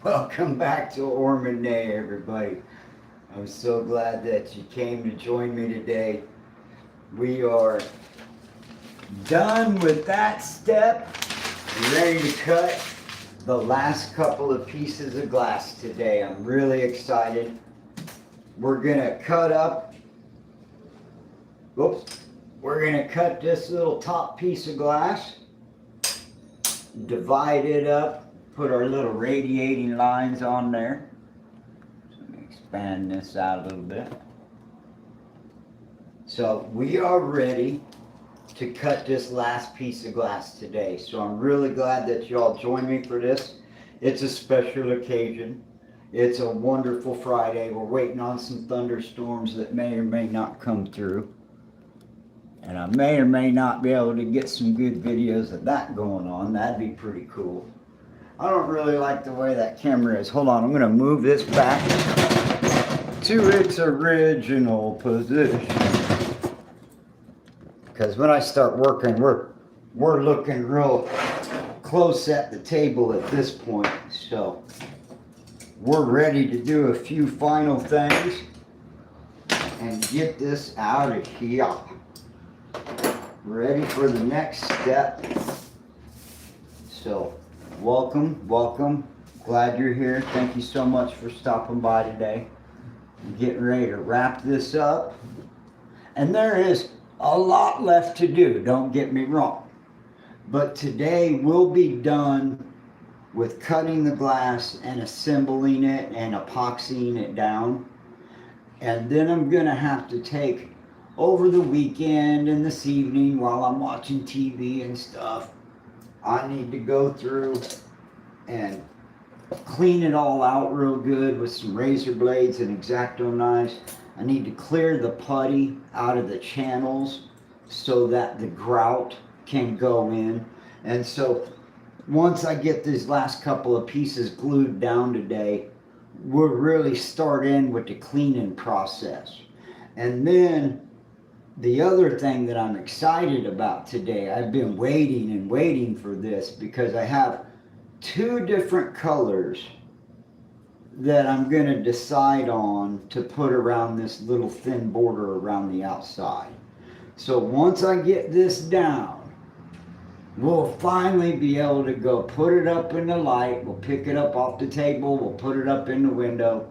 Welcome back to Ormanay, everybody. I'm so glad that you came to join me today. We are done with that step, ready to cut the last couple of pieces of glass today. I'm really excited. We're gonna cut up, whoops, we're gonna cut this little top piece of glass, divide it up, put our little radiating lines on there. Let me expand this out a little bit. So we are ready to cut this last piece of glass today. So I'm really glad that you all joined me for this. It's a special occasion. It's a wonderful Friday. We're waiting on some thunderstorms that may or may not come through. And I may or may not be able to get some good videos of that going on. That'd be pretty cool. I don't really like the way that camera is. Hold on, I'm gonna move this back to its original position. Because when I start working, we're looking real close at the table at this point. So we're ready to do a few final things and get this out of here. Ready for the next step. So welcome. Glad you're here. Thank you so much for stopping by today. I'm getting ready to wrap this up. And there is a lot left to do, don't get me wrong. But today we'll be done with cutting the glass and assembling it and epoxying it down. And then I'm gonna have to take over the weekend and this evening while I'm watching TV and stuff. I need to go through and clean it all out real good with some razor blades and X-Acto knives. I need to clear the putty out of the channels so that the grout can go in. And so once I get these last couple of pieces glued down today, we'll really start in with the cleaning process. And then the other thing that I'm excited about today, I've been waiting for this because I have two different colors that I'm going to decide on to put around this little thin border around the outside. So once I get this down, we'll finally be able to go put it up in the light. We'll pick it up off the table. We'll put it up in the window.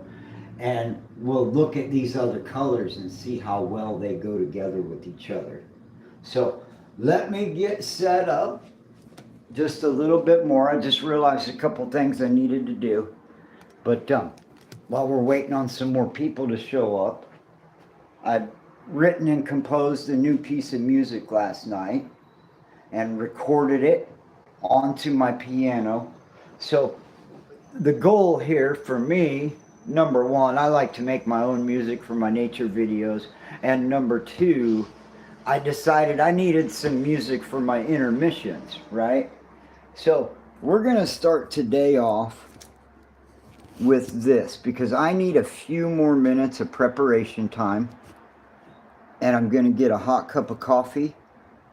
And we'll look at these other colors and see how well they go together with each other. So let me get set up just a little bit more. I just realized a couple things I needed to do. But while we're waiting on some more people to show up, I've written and composed a new piece of music last night and recorded it onto my piano. So the goal here for me, number one, I like to make my own music for my nature videos. And number two, I decided I needed some music for my intermissions, right? So we're going to start today off with this because I need a few more minutes of preparation time, and I'm going to get a hot cup of coffee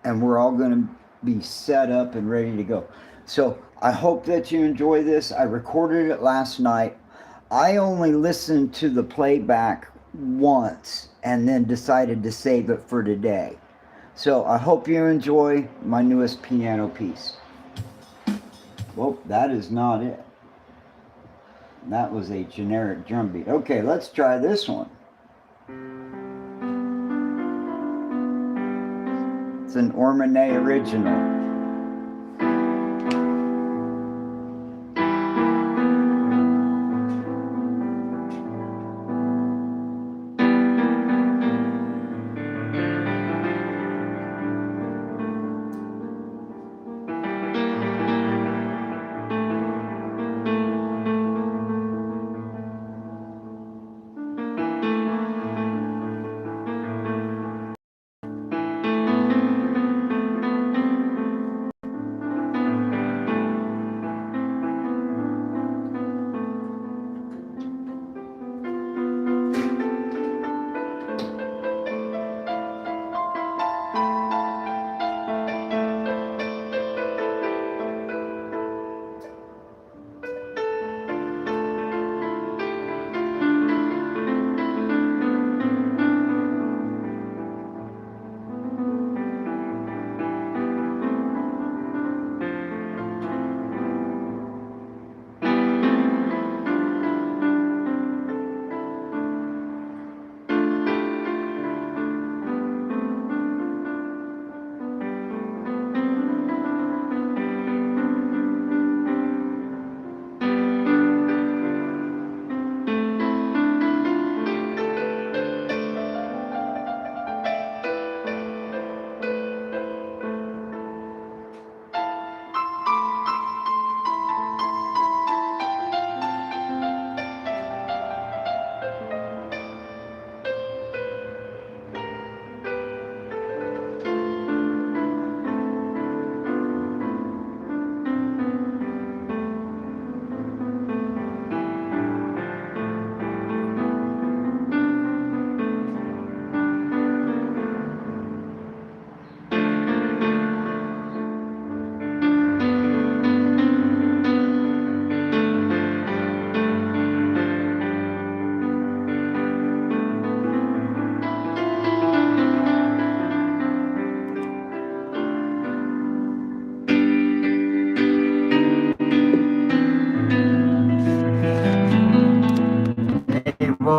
and we're all going to be set up and ready to go. So I hope that you enjoy this. I recorded it last night. I only listened to the playback once and then decided to save it for today. So I hope you enjoy my newest piano piece. Well, that is not it. That was a generic drum beat. Okay, let's try this one. It's an Ormanay original.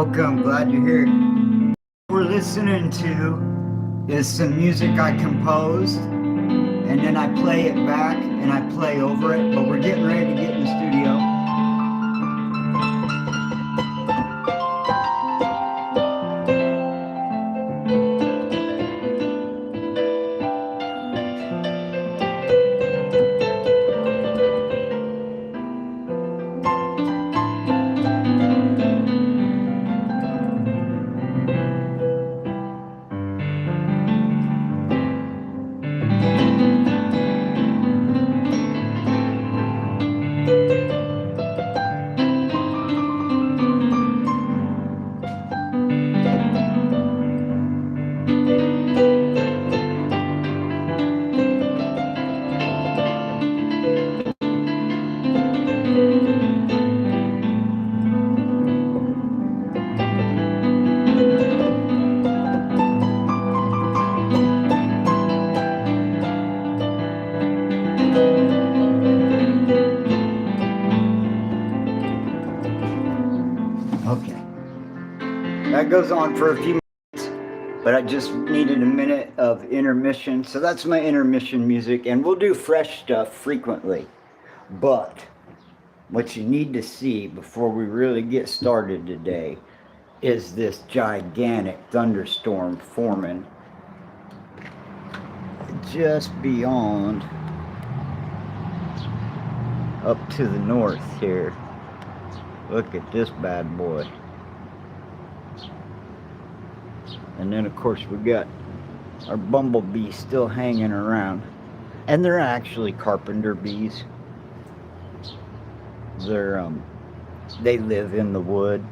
welcome. Glad you're here. What we're listening to is some music I composed, and then I play it back and I play over it, but we're getting ready to get in the studio. Okay. That goes on for a few minutes, but I just needed a minute of intermission. So that's my intermission music, and we'll do fresh stuff frequently. But what you need to see before we really get started today is this gigantic thunderstorm forming just beyond, up to the north here. Look at this bad boy. And then of course we got our bumblebees still hanging around. And they're actually carpenter bees. They live in the wood,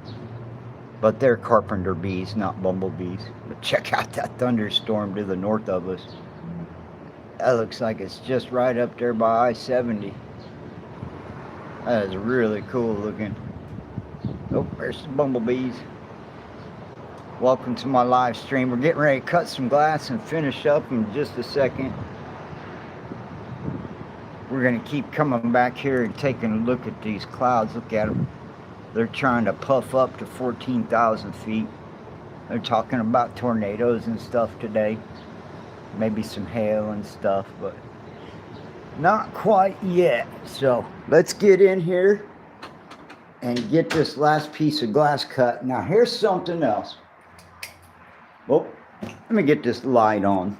but they're carpenter bees, not bumblebees. But check out that thunderstorm to the north of us. That looks like it's just right up there by I-70. That is really cool looking. Oh, there's the bumblebees. Welcome to my live stream. We're getting ready to cut some glass and finish up in just a second. We're going to keep coming back here and taking a look at these clouds. Look at them. They're trying to puff up to 14,000 feet. They're talking about tornadoes and stuff today. Maybe some hail and stuff, but not quite yet. So let's get in here and get this last piece of glass cut. Now here's something else. Oh, let me get this light on.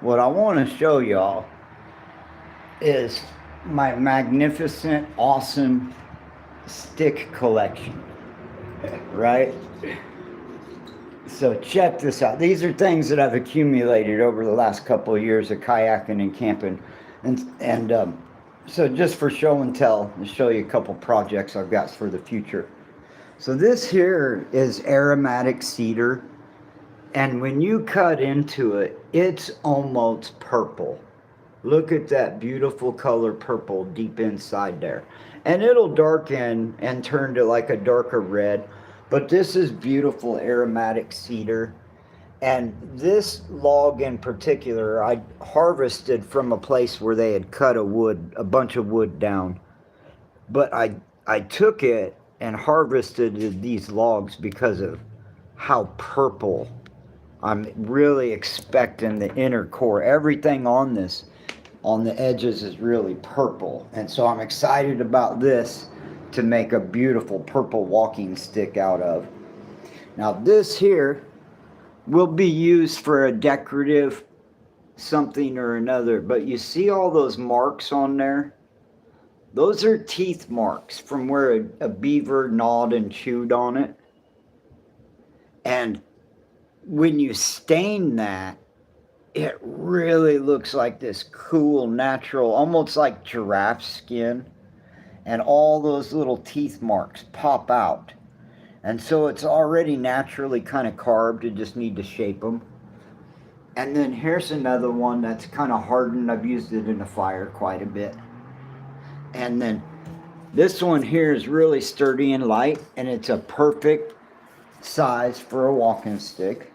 What I want to show y'all is my magnificent, awesome stick collection, right? So check this out. These are things that I've accumulated over the last couple of years of kayaking and camping. And so just for show and tell, I'll show you a couple projects I've got for the future. So this here is aromatic cedar. And when you cut into it, it's almost purple. Look at that beautiful color purple deep inside there. And it'll darken and turn to like a darker red. But this is beautiful aromatic cedar. And this log in particular, I harvested from a place where they had cut a bunch of wood down. But I took it and harvested these logs because of how purple. I'm really expecting the inner core. Everything on this, on the edges, is really purple. And so I'm excited about this to make a beautiful purple walking stick out of. Now this here will be used for a decorative something or another. But you see all those marks on there? Those are teeth marks from where a beaver gnawed and chewed on it. And when you stain that, it really looks like this cool, natural, almost like giraffe skin. And all those little teeth marks pop out. And so it's already naturally kind of carved. You just need to shape them. And then here's another one that's kind of hardened. I've used it in the fire quite a bit. And then this one here is really sturdy and light, and it's a perfect size for a walking stick.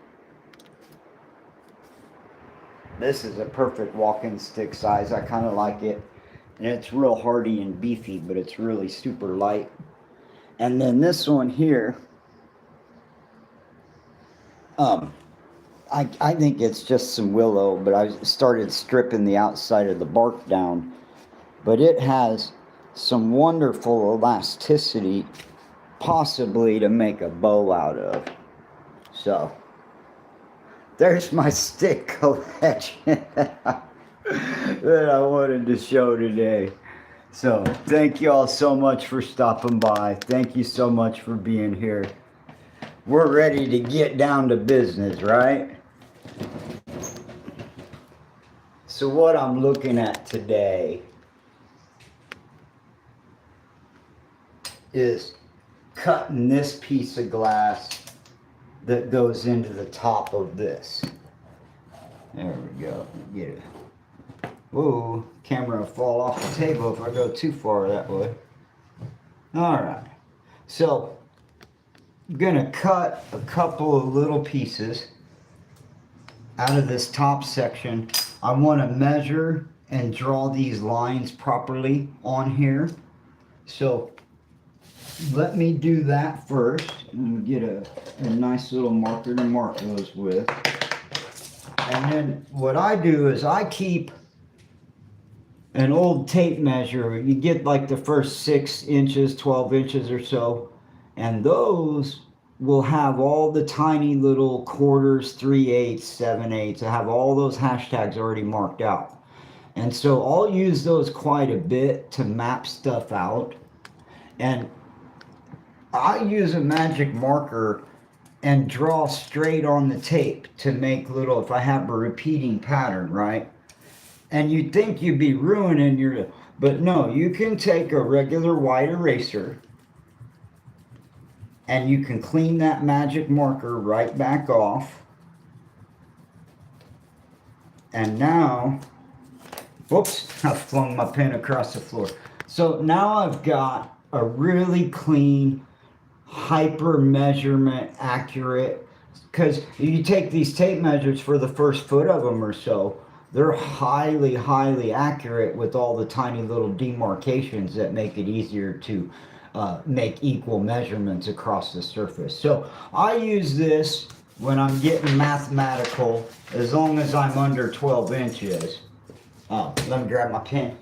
This is a perfect walking stick size. I kind of like it. And it's real hardy and beefy, but it's really super light. And then this one here, I think it's just some willow, but I started stripping the outside of the bark down. But it has some wonderful elasticity, possibly to make a bow out of. So there's my stick collection that I wanted to show today. So thank you all so much for stopping by. Thank you so much for being here. We're ready to get down to business, right? So what I'm looking at today is cutting this piece of glass that goes into the top of this. There we go. Get it. Whoa, camera will fall off the table if I go too far that way. Alright, so I'm gonna cut a couple of little pieces out of this top section. I want to measure and draw these lines properly on here. So let me do that first and get a nice little marker to mark those with. And then what I do is I keep an old tape measure. You get like the first 6 inches, 12 inches or so, and those will have all the tiny little quarters, 3/8, 7/8. I have all those hashtags already marked out. And so I'll use those quite a bit to map stuff out. And I use a magic marker and draw straight on the tape to make little, if I have a repeating pattern, right? And you'd think you'd be ruining your, but no, you can take a regular white eraser and you can clean that magic marker right back off. And now, whoops, I flung my pen across the floor. So now I've got a really clean, hyper measurement accurate, because you take these tape measures for the first foot of them or so, they're highly, highly accurate with all the tiny little demarcations that make it easier to make equal measurements across the surface. So I use this when I'm getting mathematical, as long as I'm under 12 inches. Let me grab my pen.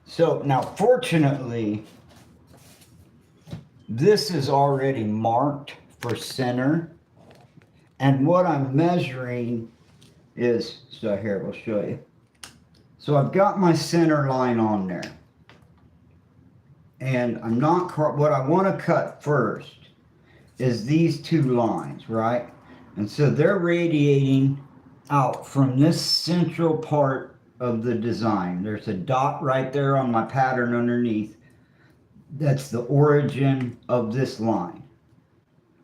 So now fortunately, this is already marked for center. And what I'm measuring is, so here, we'll show you. So I've got my center line on there. And I'm not, what I want to cut first is these 2 lines, right? And so they're radiating out from this central part of the design. There's a dot right there on my pattern underneath. That's the origin of this line.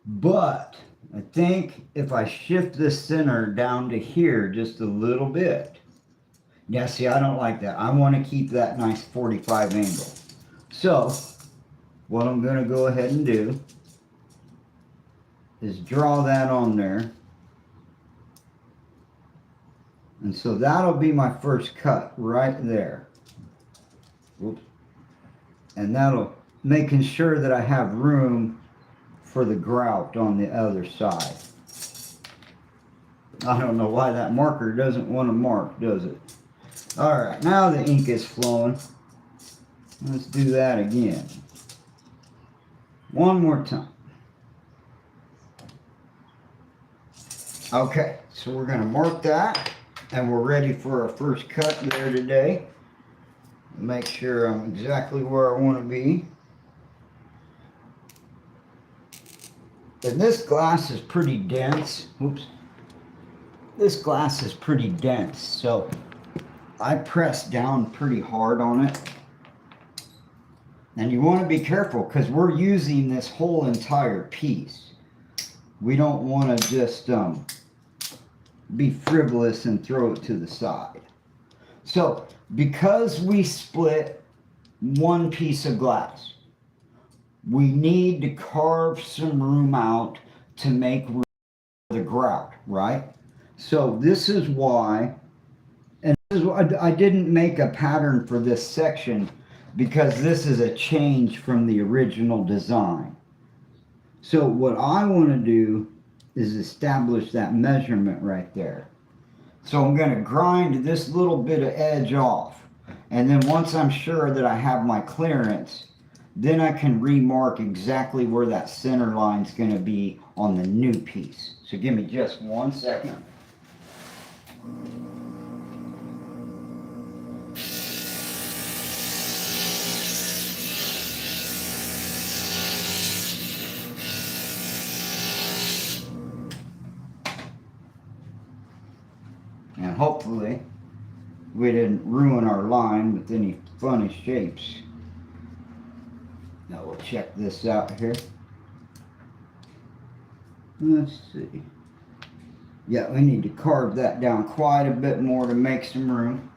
But I think if I shift the center down to here just a little bit, yeah, see, I don't like that. I want to keep that nice 45 angle. So what I'm going to go ahead and do is draw that on there. And so that'll be my first cut right there. Oops. And that'll, making sure that I have room for the grout on the other side. I don't know why that marker doesn't want to mark, does it? Alright, now the ink is flowing. Let's do that again. One more time. Okay, so we're going to mark that, and we're ready for our first cut there today. Make sure I'm exactly where I want to be. And this glass is pretty dense. Oops. This glass is pretty dense, so I press down pretty hard on it. And you want to be careful because we're using this whole entire piece. We don't want to just be frivolous and throw it to the side. So because we split one piece of glass, we need to carve some room out to make room for the grout, right? So this is why, and this I didn't make a pattern for this section because this is a change from the original design. So what I want to do is establish that measurement right there. So I'm going to grind this little bit of edge off. And then once I'm sure that I have my clearance, then I can remark exactly where that center line is going to be on the new piece. So give me just 1 second. And hopefully we didn't ruin our line with any funny shapes. Now we'll check this out here. Let's see. Yeah, we need to carve that down quite a bit more to make some room.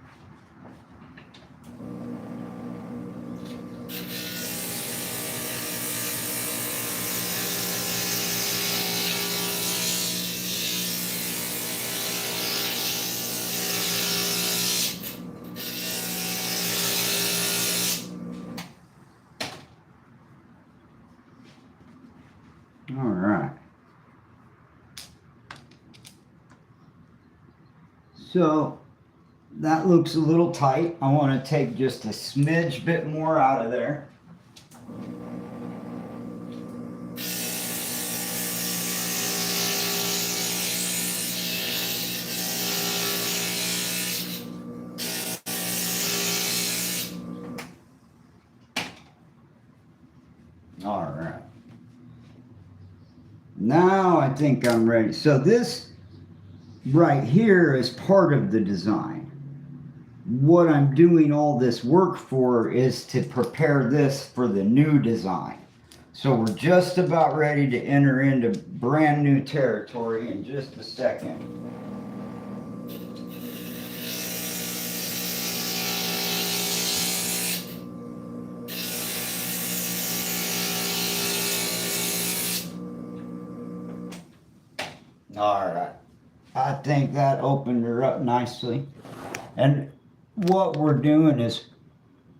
All right. So that looks a little tight. I want to take just a smidge bit more out of there. All right. Now I think I'm ready. So this right here is part of the design. What I'm doing all this work for is to prepare this for the new design. So we're just about ready to enter into brand new territory in just a second. All right. I think that opened her up nicely. And what we're doing is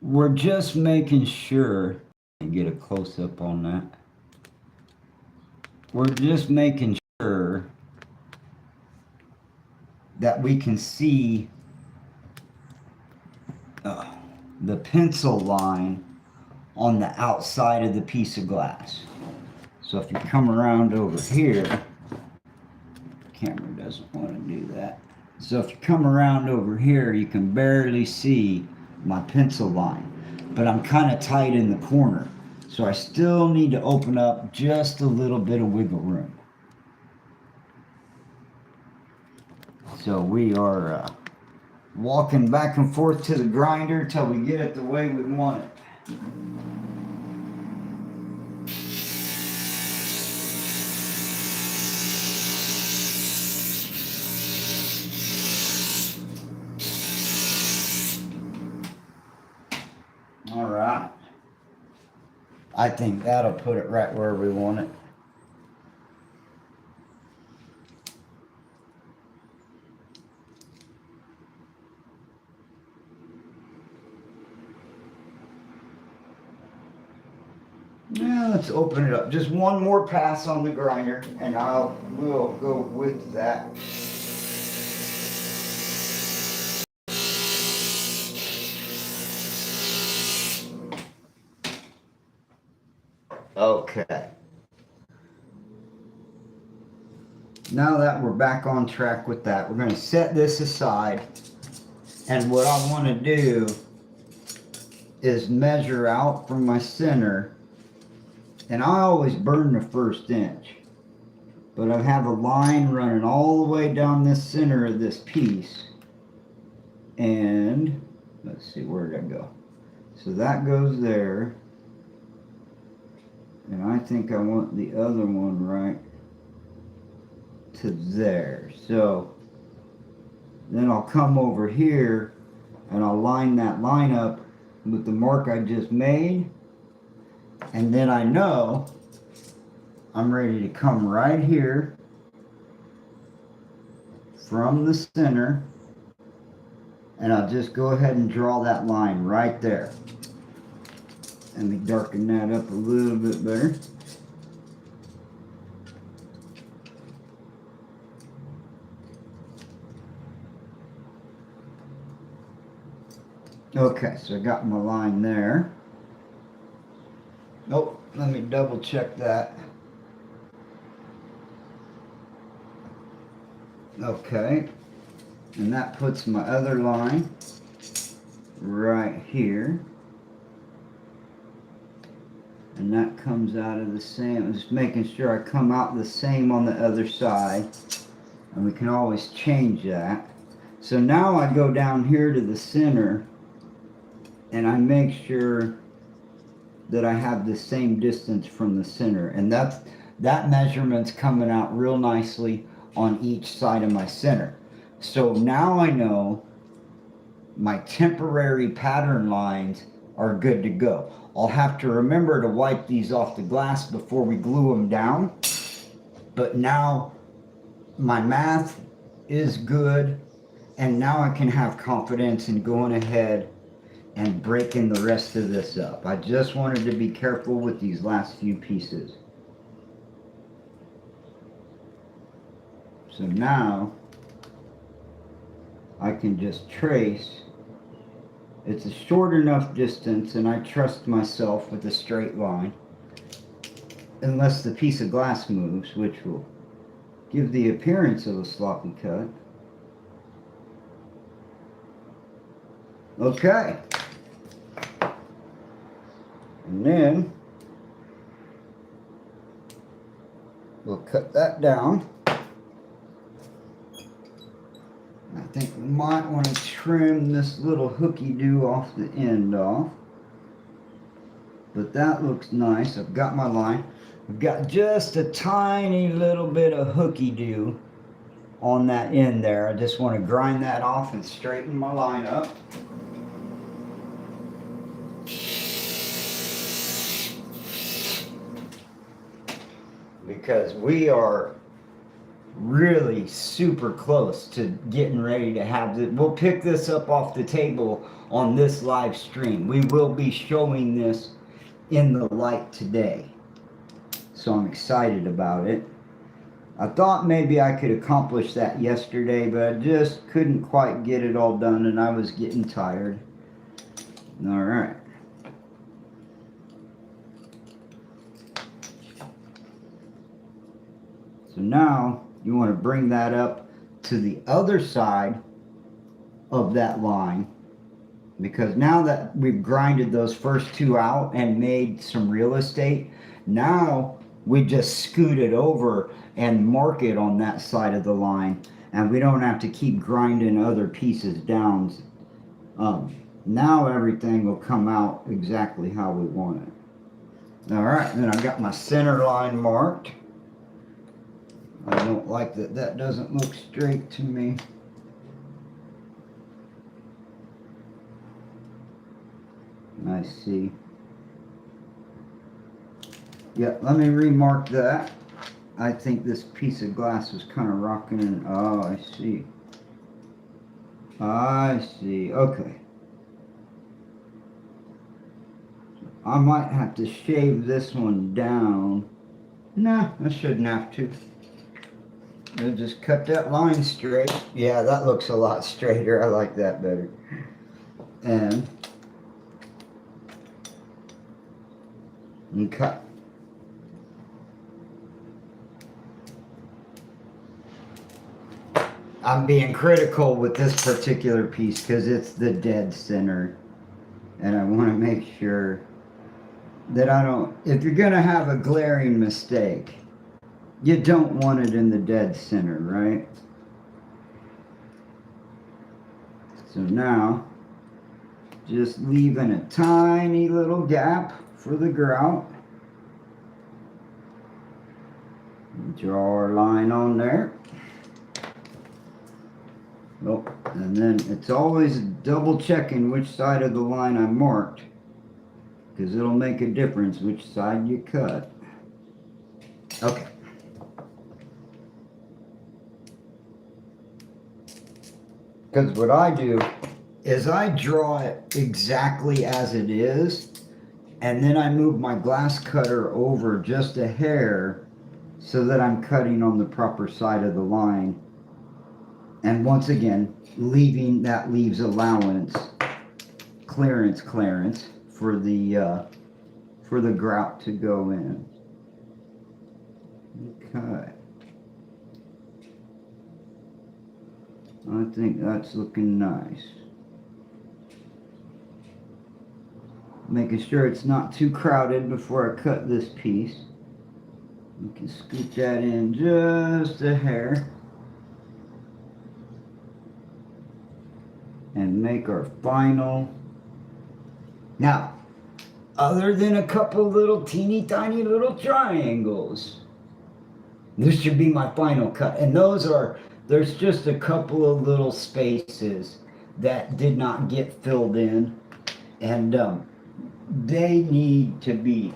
we're just making sure, get a close-up on that. We're just making sure that we can see the pencil line on the outside of the piece of glass. So if you come around over here, camera doesn't want to do that. So if you come around over here, you can barely see my pencil line, but I'm kind of tight in the corner. So I still need to open up just a little bit of wiggle room. So we are walking back and forth to the grinder till we get it the way we want it. All right. I think that'll put it right where we want it. Now let's open it up. Just one more pass on the grinder and we'll go with that. Okay. Now that we're back on track with that, we're going to set this aside. And what I want to do is measure out from my center. And I always burn the first inch. But I have a line running all the way down this center of this piece. And let's see, where did I go? So that goes there. And I think I want the other one right to there. So then I'll come over here and I'll line that line up with the mark I just made. And then I know I'm ready to come right here from the center And I'll just go ahead and draw that line right there. Let me darken that up a little bit better. Okay, so I got my line there. Nope, let me double check that. Okay, and that puts my other line right here. And that comes out of the same. I'm just making sure I come out the same on the other side. And we can always change that. So now I go down here to the center and I make sure that I have the same distance from the center. And that measurement's coming out real nicely on each side of my center. So now I know my temporary pattern lines are good to go. I'll have to remember to wipe these off the glass before we glue them down. But now my math is good, and now I can have confidence in going ahead and breaking the rest of this up. I just wanted to be careful with these last few pieces. So now I can just trace. It's a short enough distance, and I trust myself with a straight line, unless the piece of glass moves, which will give the appearance of a sloppy cut. Okay. And then we'll cut that down. I think we might want to trim this little hooky-doo off the end off. But that looks nice. I've got my line. I've got just a tiny little bit of hooky-doo on that end there. I just want to grind that off and straighten my line up. Because we are really super close to getting ready to have this. We'll pick this up off the table on this live stream. We will be showing this in the light today. So I'm excited about it. I thought maybe I could accomplish that yesterday, but I just couldn't quite get it all done, and I was getting tired. All right. So now you want to bring that up to the other side of that line, because now that we've grinded those first two out and made some real estate, now we just scoot it over and mark it on that side of the line, and we don't have to keep grinding other pieces down. Now everything will come out exactly how we want it. All right, then I got my center line marked. I don't like that. That doesn't look straight to me. I see. Yeah, let me remark that. I think this piece of glass was kind of rocking in. Oh, I see. I see. Okay. I might have to shave this one down. Nah, I shouldn't have to. I'll just cut that line straight. Yeah, that looks a lot straighter. I like that better. And cut. I'm being critical with this particular piece because it's the dead center, and I want to make sure that I don't, if you're going to have a glaring mistake, you don't want it in the dead center, right? So now, just leaving a tiny little gap for the grout. Draw our line on there. Oh, and then it's always double checking which side of the line I marked, because it'll make a difference which side you cut. Okay. Because what I do is I draw it exactly as it is, and then I move my glass cutter over just a hair so that I'm cutting on the proper side of the line. And once again, that leaves allowance, clearance for the grout to go in. Okay. I think that's looking nice. Making sure it's not too crowded before I cut this piece. We can scoop that in just a hair. And make our final. Now, other than a couple little teeny tiny little triangles, this should be my final cut. And there's just a couple of little spaces that did not get filled in. And they need to be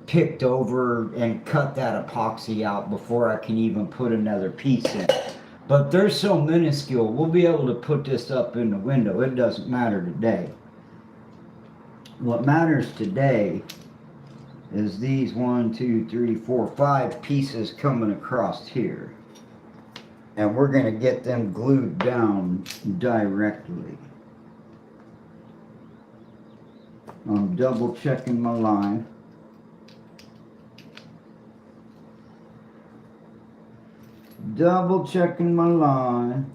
picked over and cut that epoxy out before I can even put another piece in. But they're so minuscule, we'll be able to put this up in the window. It doesn't matter today. What matters today is these 1, 2, 3, 4, 5 pieces coming across here. And we're going to get them glued down directly. I'm double checking my line. Double checking my line.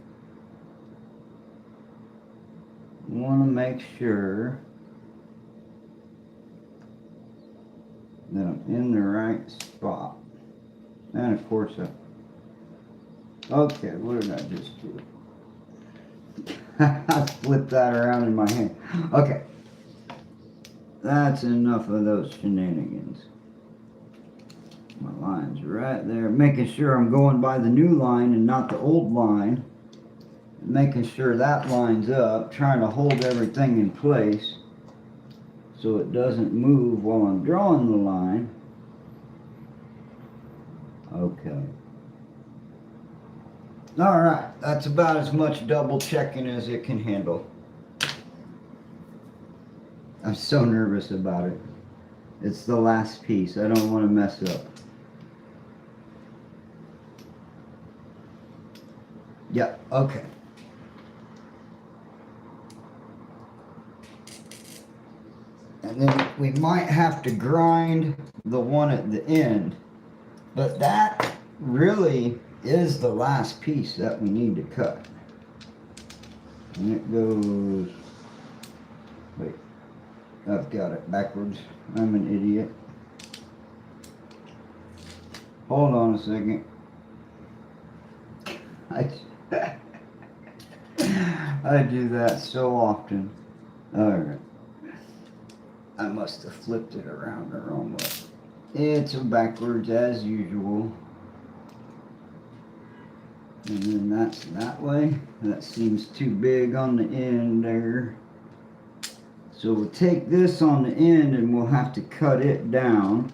Want to make sure that I'm in the right spot. And of course, okay, what did I just do? I flipped that around in my hand. Okay, that's enough of those shenanigans. My line's right there. Making sure I'm going by the new line and not the old line. Making sure that line's up. Trying to hold everything in place so it doesn't move while I'm drawing the line. Okay. Alright, that's about as much double checking as it can handle. I'm so nervous about it. It's the last piece. I don't want to mess up. Yep, okay. And then we might have to grind the one at the end. But that really is the last piece that we need to cut. And it goes... Wait. I've got it backwards. I'm an idiot. Hold on a second. I do that so often. Alright. I must have flipped it around the wrong way. It's backwards as usual. And then that's that way. That seems too big on the end there. So we'll take this on the end and we'll have to cut it down.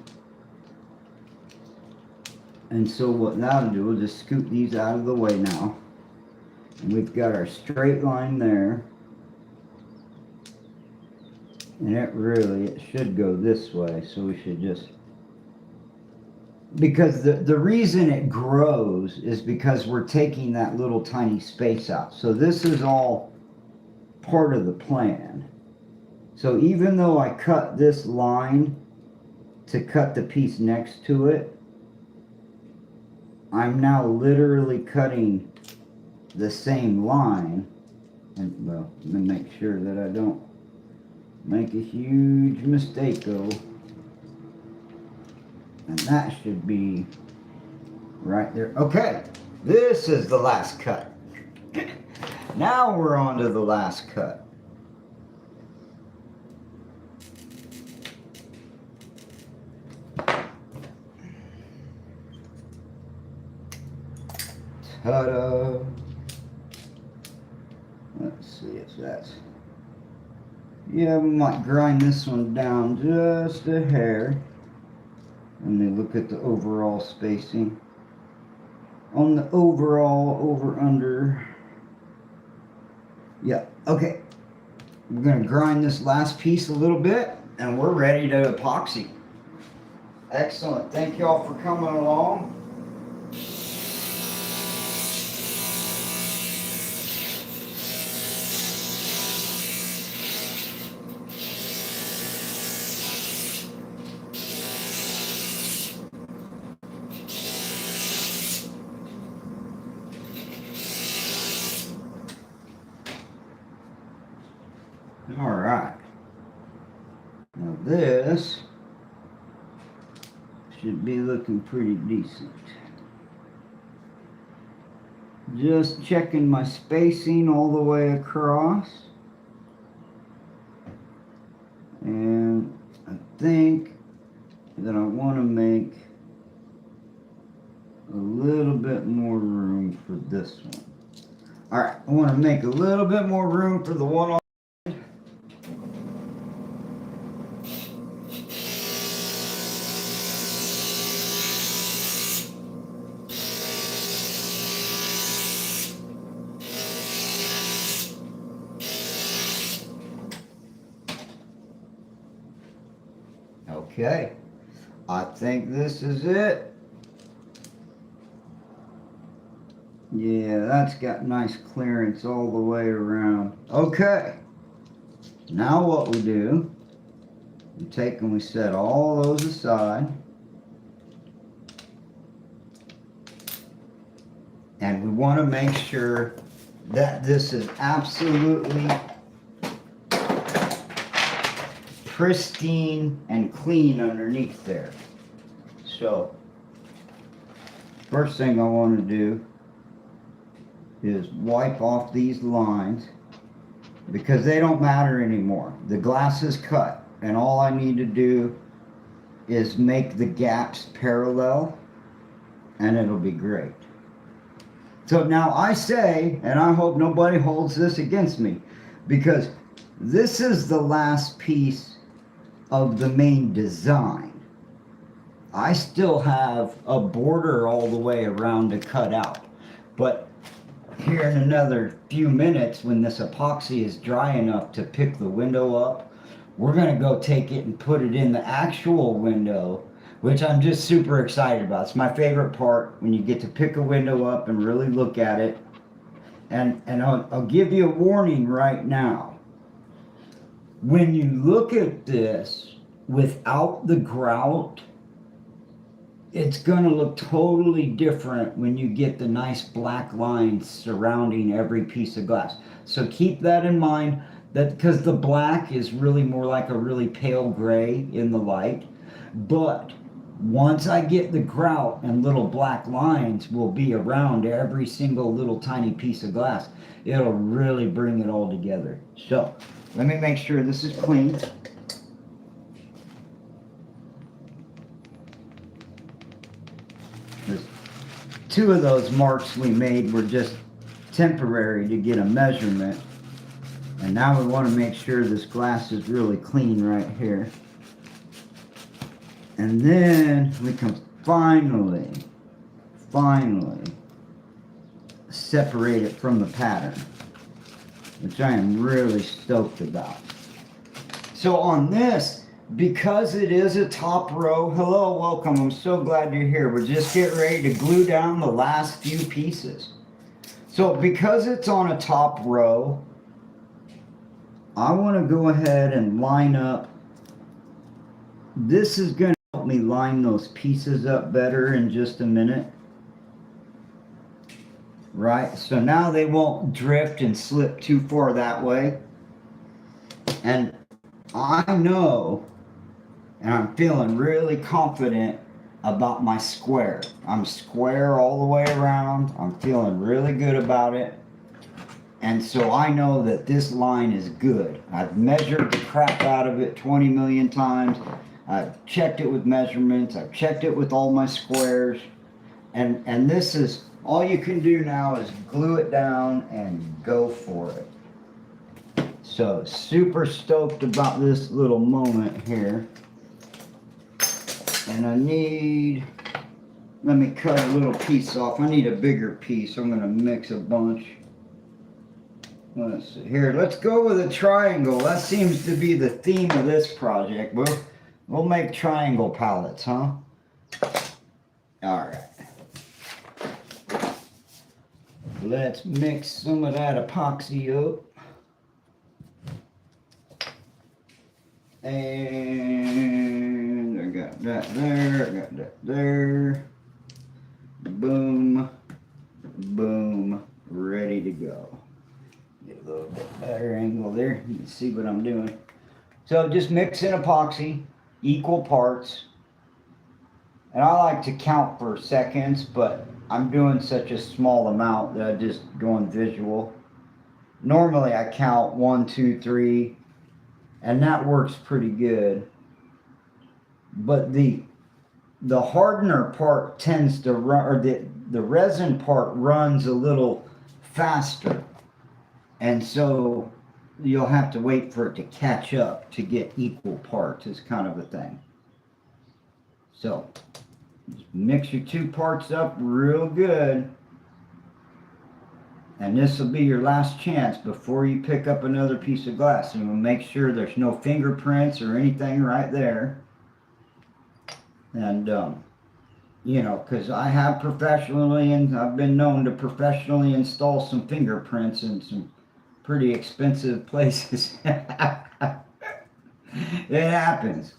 And so what that'll do, we'll just scoop these out of the way now. And we've got our straight line there. And it should go this way, so we should just... Because the reason it grows is because we're taking that little tiny space out. So this is all part of the plan. So even though I cut this line to cut the piece next to it, I'm now literally cutting the same line. And well, let me make sure that I don't make a huge mistake though. And that should be right there. Okay, this is the last cut. Now we're on to the last cut. Ta-da! Let's see if that's... Yeah, we might grind this one down just a hair. And then look at the overall spacing. On the overall over-under. Yeah, okay. We're going to grind this last piece a little bit, and we're ready to epoxy. Excellent. Thank you all for coming along. All right. Now this should be looking pretty decent. Just checking my spacing all the way across. And I think that I want to make a little bit more room for this one. All right, I want to make a little bit more room for the one on. Okay, I think this is it. Yeah, that's got nice clearance all the way around. Okay, now what we do, we take and we set all those aside. And we want to make sure that this is absolutely pristine and clean underneath there. So, first thing I want to do is wipe off these lines because they don't matter anymore. The glass is cut, and all I need to do is make the gaps parallel, and it'll be great. So now I say, and I hope nobody holds this against me, because this is the last piece of the main design. I still have a border all the way around to cut out, but here in another few minutes, when this epoxy is dry enough to pick the window up, we're going to go take it and put it in the actual window, which I'm just super excited about. It's my favorite part, when you get to pick a window up and really look at it. And I'll give you a warning right now. When you look at this without the grout, it's going to look totally different when you get the nice black lines surrounding every piece of glass. So keep that in mind, that because the black is really more like a really pale gray in the light. But once I get the grout and little black lines will be around every single little tiny piece of glass, it'll really bring it all together. So let me make sure this is clean. Two of those marks we made were just temporary to get a measurement. And now we want to make sure this glass is really clean right here. And then we can finally separate it from the pattern, which I am really stoked about. So on this, because it is a top row, hello, welcome, I'm so glad you're here. We're just getting ready to glue down the last few pieces. So because it's on a top row, I want to go ahead and line up. This is going to help me line those pieces up better in just a minute. Right, so now they won't drift and slip too far that way. And I know, and I'm feeling really confident about my square. I'm square all the way around. I'm feeling really good about it. And so I know that this line is good. I've measured the crap out of it 20 million times. I've checked it with measurements. I've checked it with all my squares. And this is, all you can do now is glue it down and go for it. So super stoked about this little moment here. And I need, let me cut a little piece off. I need a bigger piece. I'm going to mix a bunch. Let's see here. Let's go with a triangle. That seems to be the theme of this project. We'll make triangle pallets, huh? All right. Let's mix some of that epoxy up. And I got that there, I got that there. Boom, boom, ready to go. Get a little bit better angle there. You can see what I'm doing. So just mix in epoxy, equal parts. And I like to count for seconds, but I'm doing such a small amount that I just going visual. Normally I count 1, 2, 3, and that works pretty good. But the hardener part tends to run, or the resin part runs a little faster. And so you'll have to wait for it to catch up to get equal parts is kind of a thing. So just mix your two parts up real good. And this will be your last chance before you pick up another piece of glass. And we'll make sure there's no fingerprints or anything right there. And, you know, because I have professionally, and I've been known to professionally install some fingerprints in some pretty expensive places. It happens.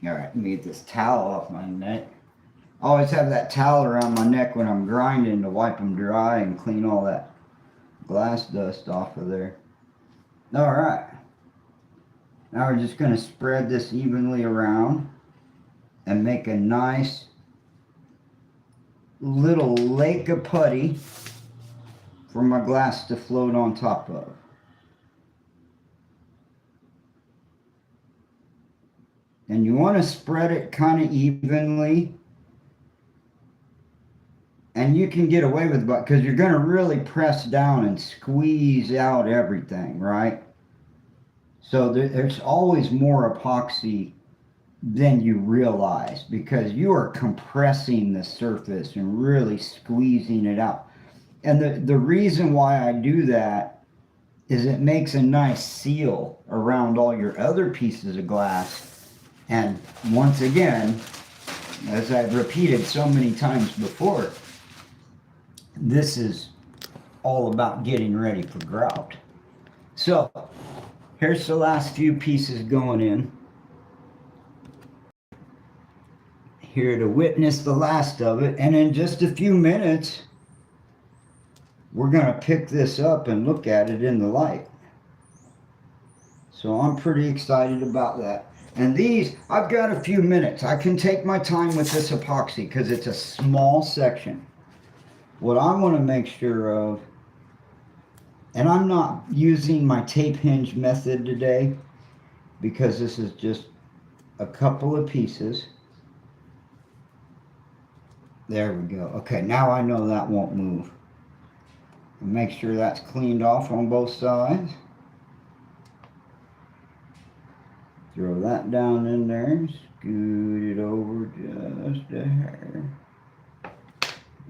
All right, let me get this towel off my neck. I always have that towel around my neck when I'm grinding to wipe them dry and clean all that glass dust off of there. All right. Now we're just going to spread this evenly around and make a nice little lake of putty for my glass to float on top of. And you want to spread it kind of evenly. And you can get away with it because you're going to really press down and squeeze out everything, right? So there's always more epoxy than you realize because you are compressing the surface and really squeezing it out. And the reason why I do that is it makes a nice seal around all your other pieces of glass. And once again, as I've repeated so many times before, this is all about getting ready for grout. So here's the last few pieces going in. Here to witness the last of it. And in just a few minutes, we're going to pick this up and look at it in the light. So I'm pretty excited about that. And these, I've got a few minutes. I can take my time with this epoxy because it's a small section. What I want to make sure of, and I'm not using my tape hinge method today because this is just a couple of pieces. There we go. Okay, now I know that won't move. And make sure that's cleaned off on both sides. Throw that down in there. Scoot it over just a hair.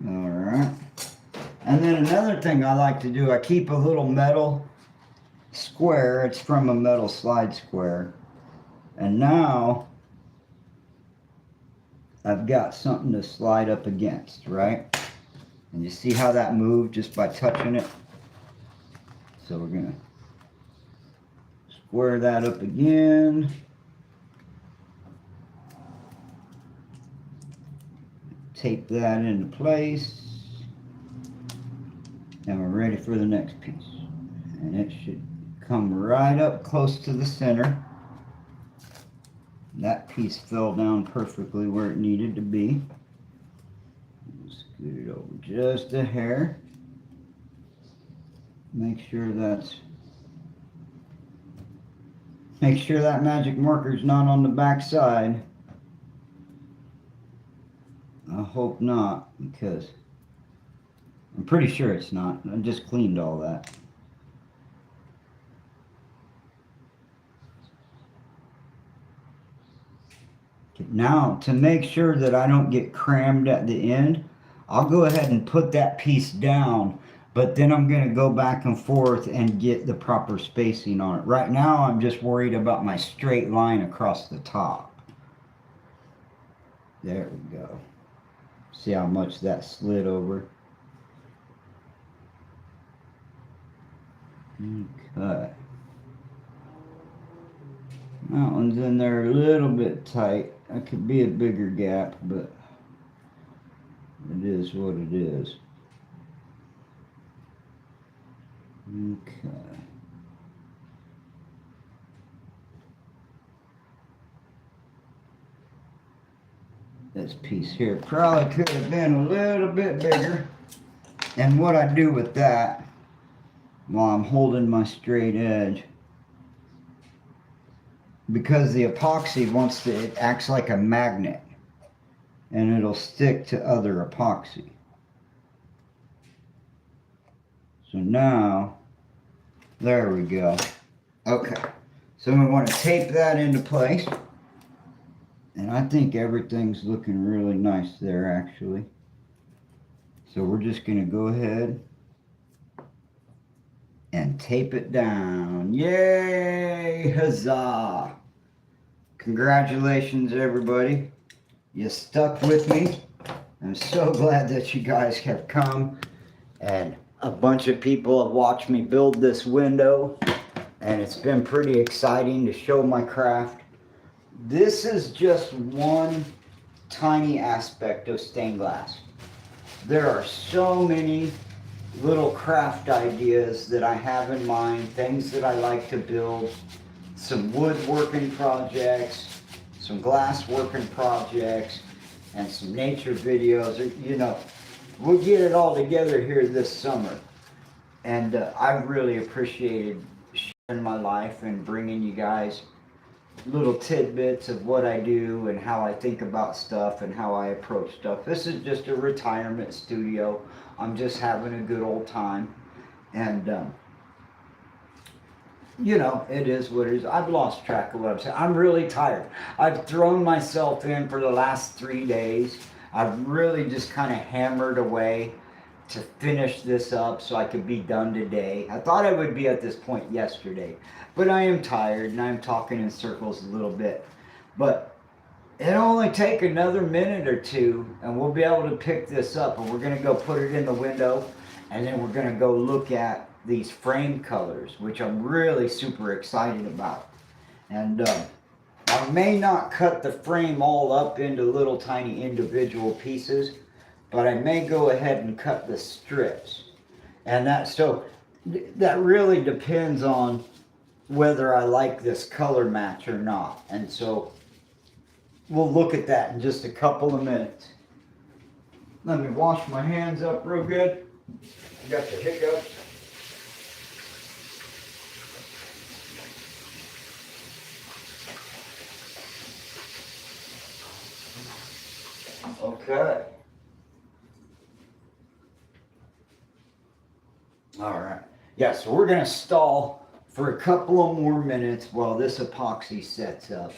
Alright. And then another thing I like to do, I keep a little metal square. It's from a metal slide square. And now I've got something to slide up against, right? And you see how that moved just by touching it? So we're going to square that up again. Tape that into place. And we're ready for the next piece. And it should come right up close to the center. That piece fell down perfectly where it needed to be. Scoot it over just a hair. Make sure that magic marker's not on the back side. I hope not, because I'm pretty sure it's not. I just cleaned all that. Now, to make sure that I don't get crammed at the end, I'll go ahead and put that piece down But then I'm going to go back and forth and get the proper spacing on it. Right now, I'm just worried about my straight line across the top. There we go. See how much that slid over? Okay. That one's in there a little bit tight. That could be a bigger gap, but it is what it is. Okay. This piece here probably could have been a little bit bigger. And what I do with that, while I'm holding my straight edge, because the epoxy it acts like a magnet, and it'll stick to other epoxy. So now, there we go. Okay, so we want to tape that into place. And I think everything's looking really nice there, actually. So we're just going to go ahead and tape it down. Yay! Huzzah! Congratulations, everybody. You stuck with me. I'm so glad that you guys have come. And a bunch of people have watched me build this window. And it's been pretty exciting to show my craft. This is just one tiny aspect of stained glass. There are so many little craft ideas that I have in mind, things that I like to build, some woodworking projects, some glass working projects, and some nature videos. You know, we'll get it all together here this summer. And I really appreciated sharing my life and bringing you guys little tidbits of what I do and how I think about stuff and how I approach stuff. This is just a retirement studio. I'm just having a good old time. And, you know, it is what it is. I've lost track of what I'm saying. I'm really tired. I've thrown myself in for the last 3 days. I've really just kind of hammered away to finish this up so I could be done today. I thought I would be at this point yesterday, but I am tired and I'm talking in circles a little bit. But it'll only take another minute or two and we'll be able to pick this up, and we're going to go put it in the window, and then we're going to go look at these frame colors, which I'm really super excited about. And I may not cut the frame all up into little tiny individual pieces, but I may go ahead and cut the strips. And that really depends on whether I like this color match or not. And so we'll look at that in just a couple of minutes. Let me wash my hands up real good. Got the hiccups. Okay. All right. Yeah, so we're going to stall for a couple of more minutes while this epoxy sets up.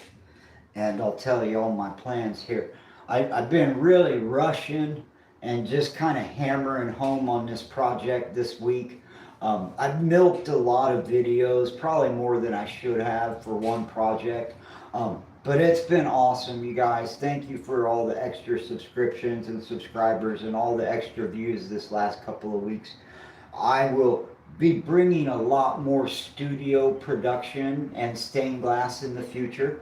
And I'll tell you all my plans here. I've been really rushing and just kind of hammering home on this project this week. I've milked a lot of videos, probably more than I should have for one project. But it's been awesome, you guys. Thank you for all the extra subscriptions and subscribers and all the extra views this last couple of weeks. I will be bringing a lot more studio production and stained glass in the future.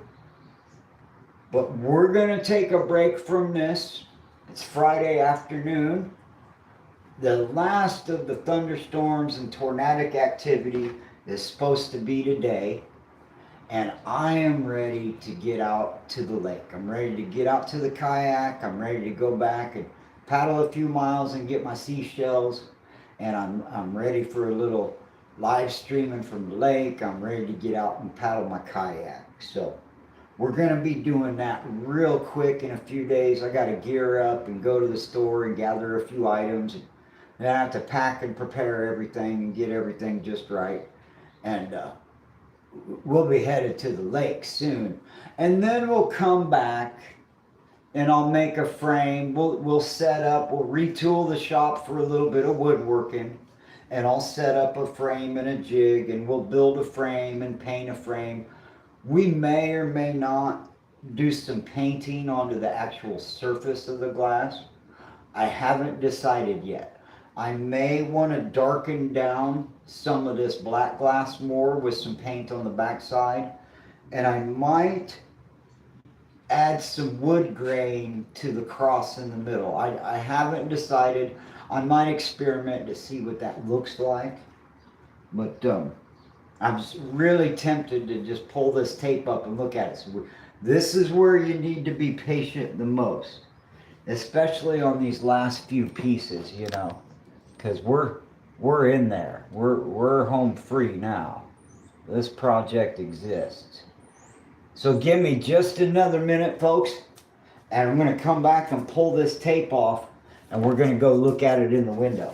But we're going to take a break from this. It's Friday afternoon. The last of the thunderstorms and tornadic activity is supposed to be today. And I am ready to get out to the lake. I'm ready to get out to the kayak. I'm ready to go back and paddle a few miles and get my seashells. And I'm ready for a little live streaming from the lake. I'm ready to get out and paddle my kayak. So we're going to be doing that real quick in a few days. I got to gear up and go to the store and gather a few items. And then I have to pack and prepare everything and get everything just right. And we'll be headed to the lake soon. And then we'll come back and I'll make a frame. We'll set up, we'll retool the shop for a little bit of woodworking. and I'll set up a frame and a jig, and we'll build a frame and paint a frame. We may or may not do some painting onto the actual surface of the glass. I haven't decided yet. I may want to darken down some of this black glass more with some paint on the backside, and I might add some wood grain to the cross in the middle. I haven't decided. I might experiment to see what that looks like, but I'm just really tempted to just pull this tape up and look at it. So this is where you need to be patient the most, especially on these last few pieces, you know, because we're in there. We're home free now. This project exists. So give me just another minute, folks, and I'm going to come back and pull this tape off, and we're going to go look at it in the window.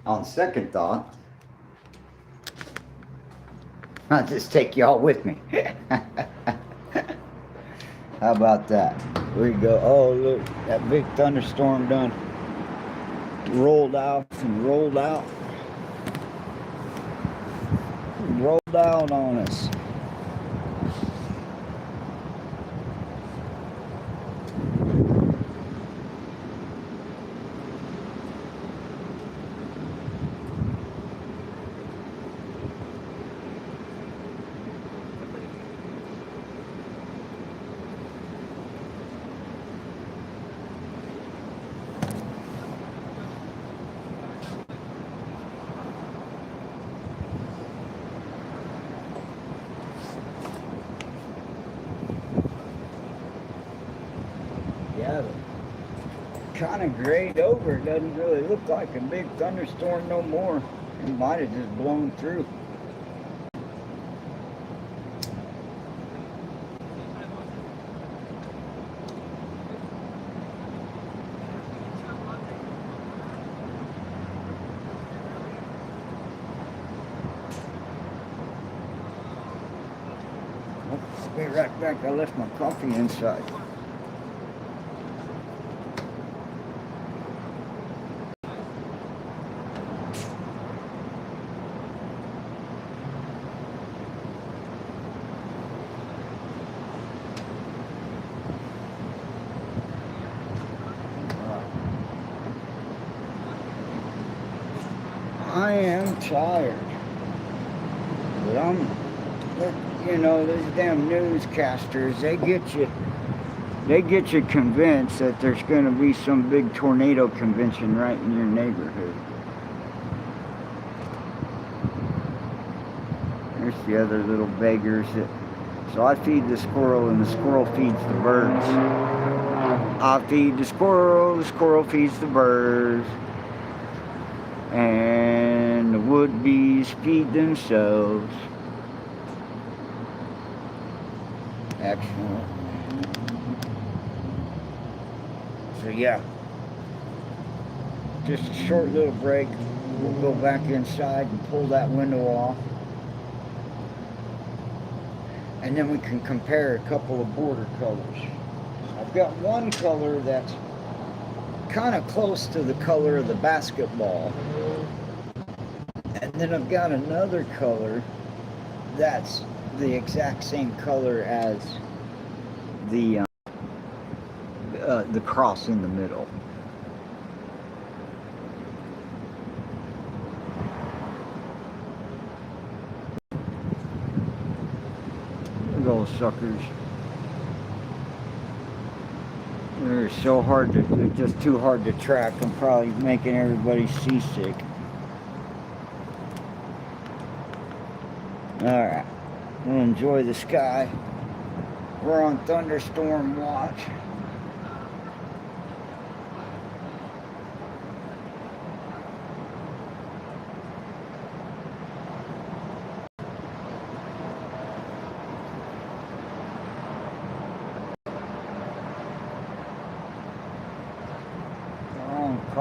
On second thought, I'll just take y'all with me. How about that? We go, oh look, that big thunderstorm done rolled out and rolled out. Rolled out on us. Yeah, kind of grayed over. It doesn't really look like a big thunderstorm no more. It might have just blown through. I'll be right back. I left my coffee inside. I am tired, but you know, those damn newscasters, they get you convinced that there's going to be some big tornado convention right in your neighborhood. There's the other little beggars. So I feed the squirrel, and the squirrel feeds the birds. I feed the squirrel feeds the birds. And the wood bees feed themselves. Excellent. So yeah, just a short little break. We'll go back inside and pull that window off. And then we can compare a couple of border colors. I've got one color that's kind of close to the color of the basketball, and then I've got another color that's the exact same color as the cross in the middle. Those suckers. They're so hard to, they're just too hard to track. I'm probably making everybody seasick. Alright, we'll enjoy the sky. We're on thunderstorm watch.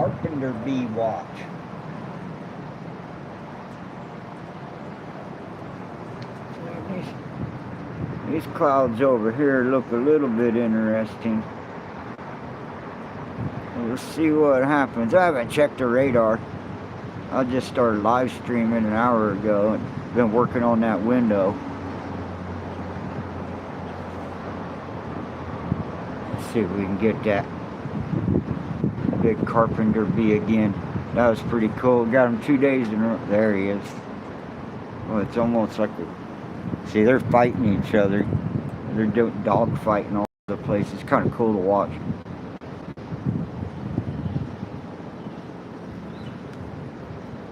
carpenter bee watch. These clouds over here look a little bit interesting. We'll see what happens. I haven't checked the radar. I just started live streaming an hour ago and been working on that window. Let's see if we can get that big carpenter bee again. That was pretty cool. Got him 2 days in a row. There he is. Well, it's almost like see, they're fighting each other. They're doing dog fighting all over the place. It's kind of cool to watch.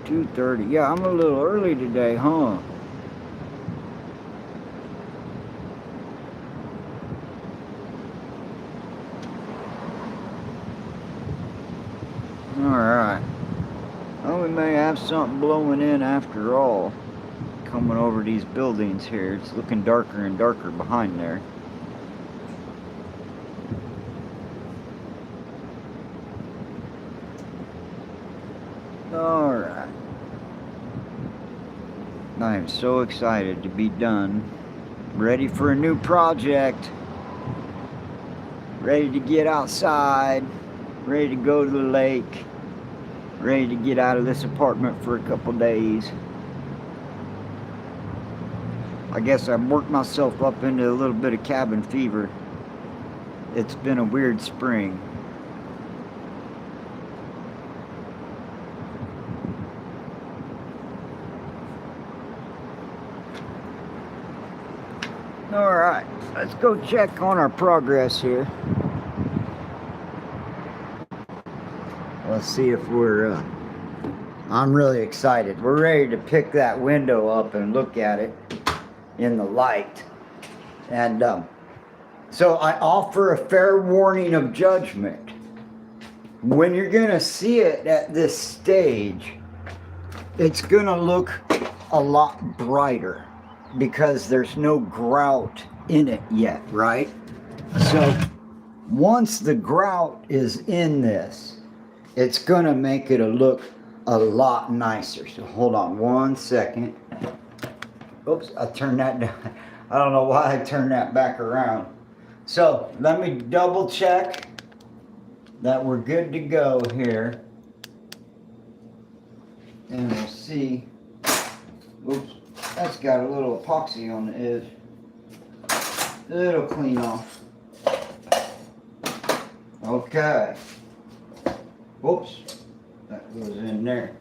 $2:30. Yeah, I'm a little early today, huh? Alright. Well, we may have something blowing in after all. Coming over these buildings here. It's looking darker and darker behind there. Alright. I am so excited to be done. Ready for a new project. Ready to get outside. Ready to go to the lake. Ready to get out of this apartment for a couple days. I guess I've worked myself up into a little bit of cabin fever. It's been a weird spring. Alright, let's go check on our progress here. Let's see if we're, I'm really excited. We're ready to pick that window up and look at it in the light. And so I offer a fair warning of judgment. When you're going to see it at this stage, it's going to look a lot brighter because there's no grout in it yet, right? So once the grout is in this, it's going to make it look a lot nicer. So hold on 1 second. Oops, I turned that down. I don't know why I turned that back around. So let me double check that we're good to go here. And we'll see. Oops, that's got a little epoxy on the edge. It'll clean off. Okay. Whoops, that goes in there.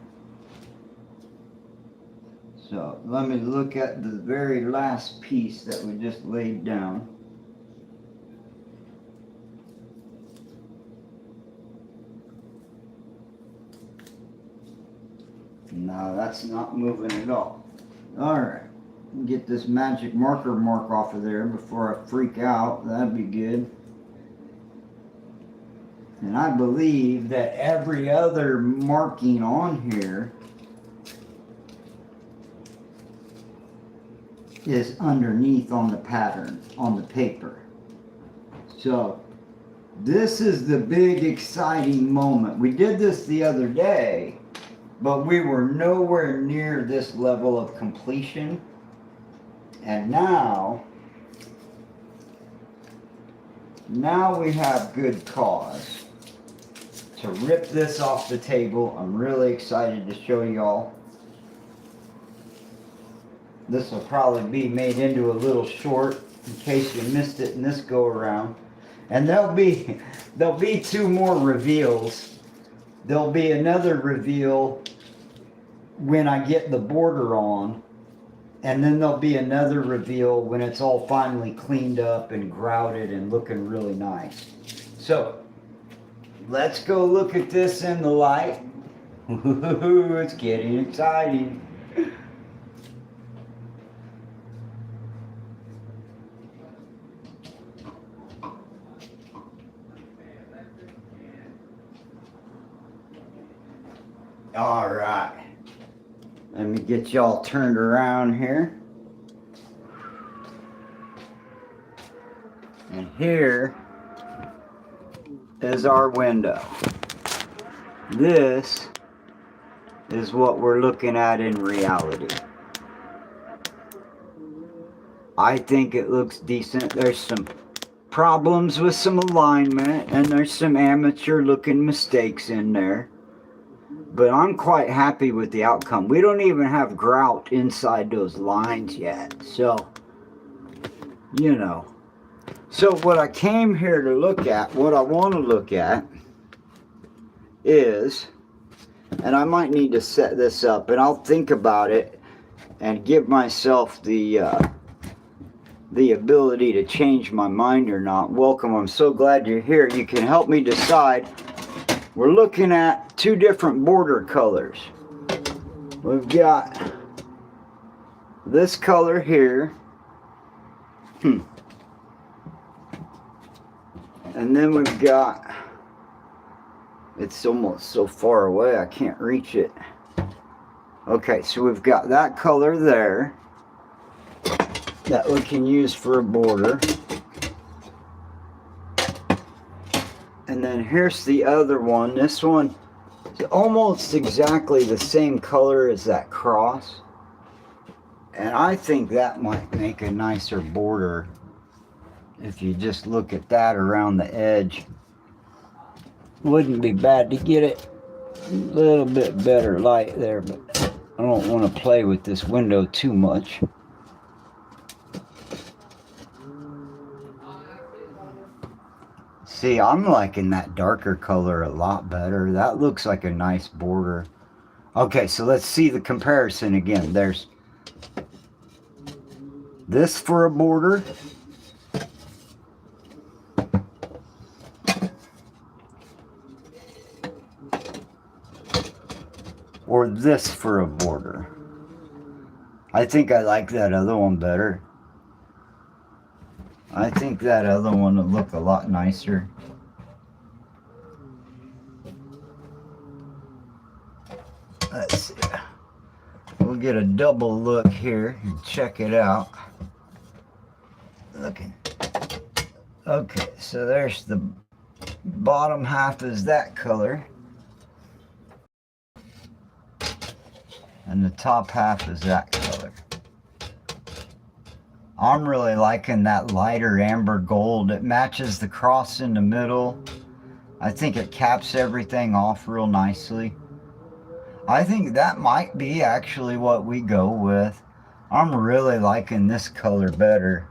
So let me look at the very last piece that we just laid down. No, that's not moving at all. Alright, get this magic marker mark off of there before I freak out. That'd be good. And I believe that every other marking on here is underneath on the pattern, on the paper. So this is the big exciting moment. We did this the other day, but we were nowhere near this level of completion. And now we have good cause to rip this off the table. I'm really excited to show y'all. This will probably be made into a little short in case you missed it in this go around. And there'll be 2 more reveals. There'll be another reveal when I get the border on. And then there'll be another reveal when it's all finally cleaned up and grouted and looking really nice. So let's go look at this in the light. Ooh, it's getting exciting. All right. Let me get y'all turned around here. And here is our window. this is what we're looking at in reality. I think it looks decent. There's some problems with some alignment, and there's some amateur looking mistakes in there. But I'm quite happy with the outcome. We don't even have grout inside those lines yet. So, you know. So what I came here to look at, what I want to look at is, and I might need to set this up, and I'll think about it and give myself the ability to change my mind or not. Welcome, I'm so glad you're here. You can help me decide. We're looking at two different border colors. We've got this color here. And then we've got, it's almost so far away I can't reach it. Okay, so we've got that color there that we can use for a border. And then here's the other one. This one is almost exactly the same color as that cross. And I think that might make a nicer border if you just look at that around the edge. Wouldn't be bad to get it a little bit better light there, but I don't want to play with this window too much. See, I'm liking that darker color a lot better. That looks like a nice border. Okay, so let's see the comparison again. There's this for a border. Or this for a border. I think I like that other one better. I think that other one would look a lot nicer. Let's see. We'll get a double look here and check it out. Looking. Okay, so there's the bottom half is that color. And the top half is that color. I'm really liking that lighter amber gold. It matches the cross in the middle. I think it caps everything off real nicely. I think that might be actually what we go with. I'm really liking this color better.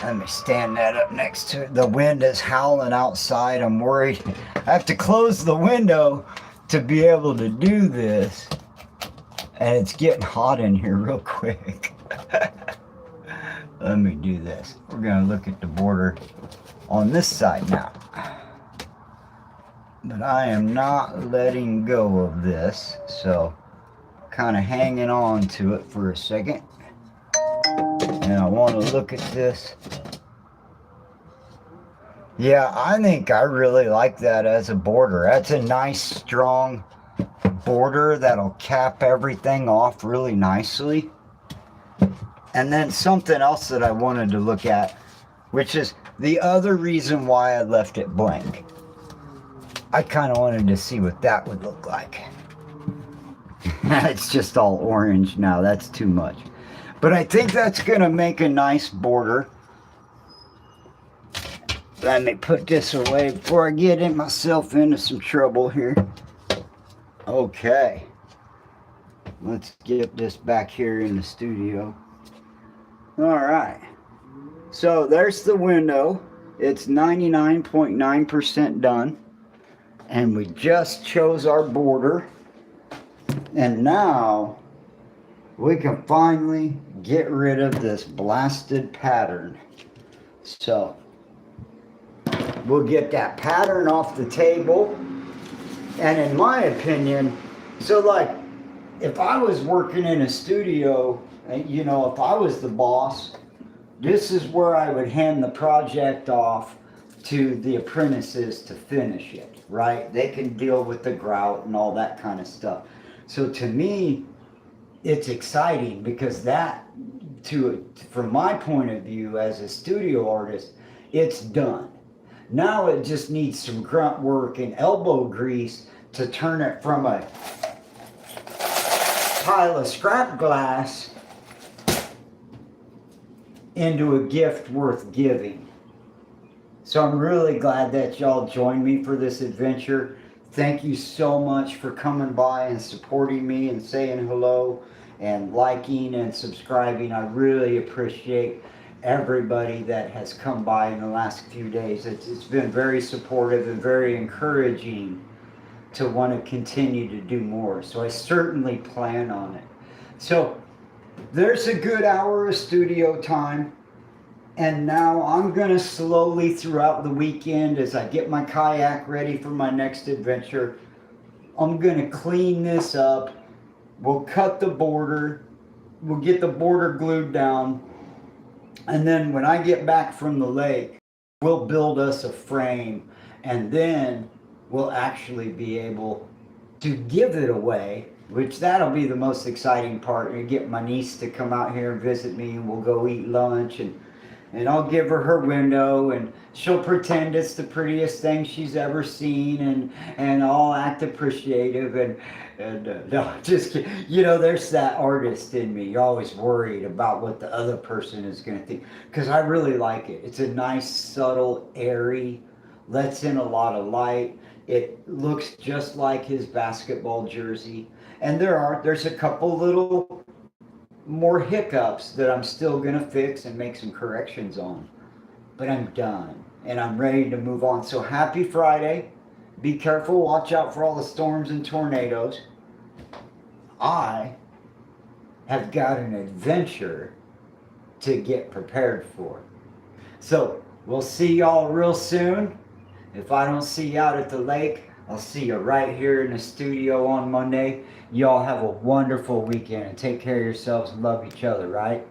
Let me stand that up next to it. The wind is howling outside. I'm worried. I have to close the window to be able to do this. And it's getting hot in here real quick. Let me do this. We're going to look at the border on this side now. But I am not letting go of this. So, kind of hanging on to it for a second. And I want to look at this. Yeah, I think I really like that as a border. That's a nice, strong border that'll cap everything off really nicely. And then something else that I wanted to look at, which is the other reason why I left it blank. I kind of wanted to see what that would look like. It's just all orange now. That's too much. But I think that's going to make a nice border. Let me put this away before I get myself into some trouble here. Okay. Let's get this back here in the studio. Alright. So there's the window. It's 99.9% done. And we just chose our border. And now we can finally get rid of this blasted pattern. So we'll get that pattern off the table. And in my opinion, so like if I was working in a studio, you know, if I was the boss, this is where I would hand the project off to the apprentices to finish it, right? They can deal with the grout and all that kind of stuff. So to me, it's exciting because that, from my point of view as a studio artist, it's done. Now it just needs some grunt work and elbow grease to turn it from a pile of scrap glass into a gift worth giving. So I'm really glad that y'all joined me for this adventure. Thank you so much for coming by and supporting me and saying hello and liking and subscribing. I really appreciate everybody that has come by in the last few days. It's been very supportive and very encouraging to want to continue to do more. So I certainly plan on it. So there's a good hour of studio time. And now I'm going to slowly throughout the weekend, as I get my kayak ready for my next adventure, I'm going to clean this up. We'll cut the border. We'll get the border glued down. And then when I get back from the lake, we'll build us a frame. And then we'll actually be able to give it away, which that'll be the most exciting part. And get my niece to come out here and visit me, and we'll go eat lunch, and I'll give her her window, and she'll pretend it's the prettiest thing she's ever seen, and I'll act appreciative, and no, just kidding. You know, there's that artist in me. You're always worried about what the other person is going to think, because I really like it. It's a nice, subtle, airy, lets in a lot of light. It looks just like his basketball jersey, and there's a couple little more hiccups that I'm still going to fix and make some corrections on. But I'm done and I'm ready to move on. So happy Friday. Be careful. Watch out for all the storms and tornadoes. I have got an adventure to get prepared for. So we'll see y'all real soon. If I don't see you out at the lake, I'll see you right here in the studio on Monday. Y'all have a wonderful weekend and take care of yourselves and love each other, right?